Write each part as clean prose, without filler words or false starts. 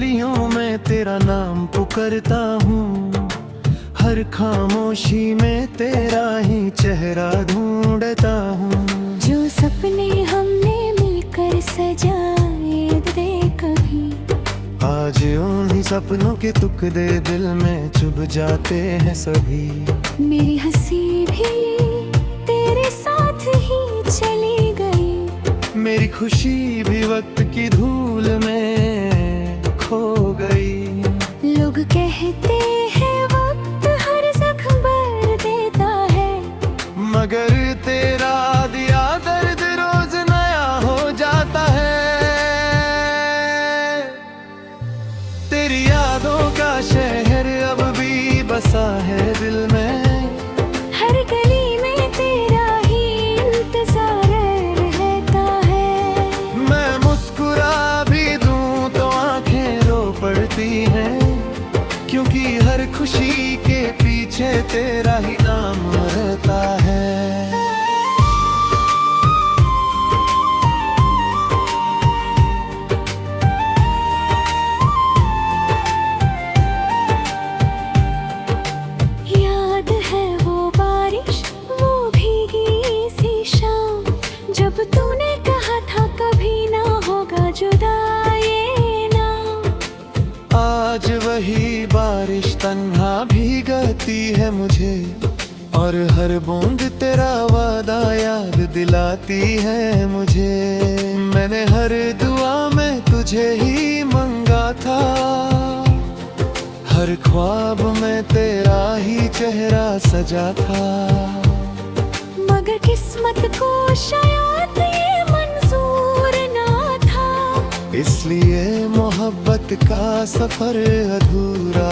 घड़ियों में तेरा नाम पुकारता हूँ, हर खामोशी में तेरा ही चेहरा ढूंढता हूँ। जो सपने हमने मिलकर सजाए थे कभी, आज उन्हीं सपनों के टुकड़े दिल में चुभ जाते हैं सभी। मेरी हंसी भी तेरे साथ ही चली गई, मेरी खुशी भी वक्त की धूल में खो गई। लोग कहते हैं वक्त हर जख्म भर देता है, मगर तेरा दिया दर्द रोज नया हो जाता है। तेरी यादों का शहर अब भी बसा है दिल में, हर गली में तेरा ही इंतजार रहता है। मैं मुस्कुरा भी दूं तो आंखें रो पड़ती हैं, क्योंकि हर खुशी के पीछे तेरा ही नाम रहता है। याद है वो बारिश, वो भीगी सी शाम, जब तूने कहा था कभी ना होगा जुदा ये नाम। आज वही बारिश तन्हा भीगती है मुझे, और हर बूंद तेरा वादा याद दिलाती है मुझे। मैंने हर दुआ में तुझे ही मंगा था, हर ख्वाब में तेरा ही चेहरा सजा था। मगर किस्मत को शायद ये मंजूर ना था, इसलिए मोहब्बत का सफर अधूरा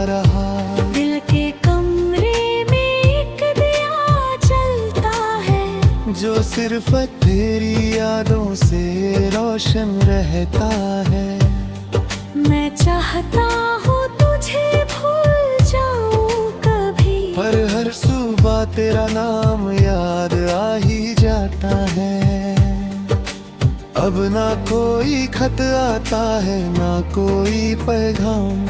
रहा। दिल के कमरे में एक दिया जलता है, जो सिर्फ तेरी यादों से रोशन रहता है। मैं चाहता हूँ तुझे भूल जाऊं कभी, पर हर सुबह तेरा नाम याद आ ही जाता है। अब ना कोई खत आता है, ना कोई पैगाम,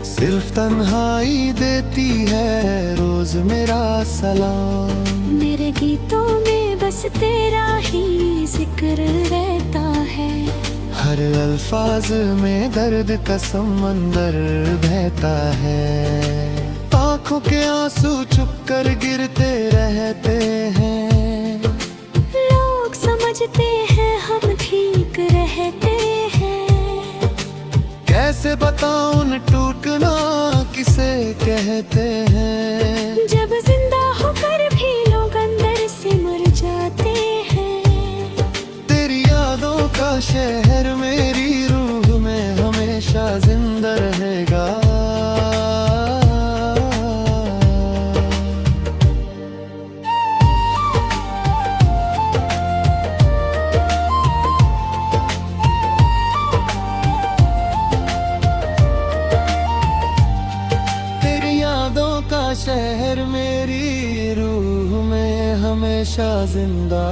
सिर्फ तन्हाई देती है रोज मेरा सलाम। मेरे गीतों में बस तेरा ही जिक्र रहता है, हर अल्फाज में दर्द का समंदर बहता है। आंखों के आंसू चुप कर गिरते रहते हैं, लोग समझते हैं हम ठीक रहते हैं। कैसे बताऊं न टूटना किसे कहते हैं, जब जिंदा होकर भी लोग अंदर से मर जाते हैं। तेरी यादों का शहर मेरी रूह में हमेशा जिंदा रहेगा। तेरी यादों का शहर मेरी रूह में हमेशा जिंदा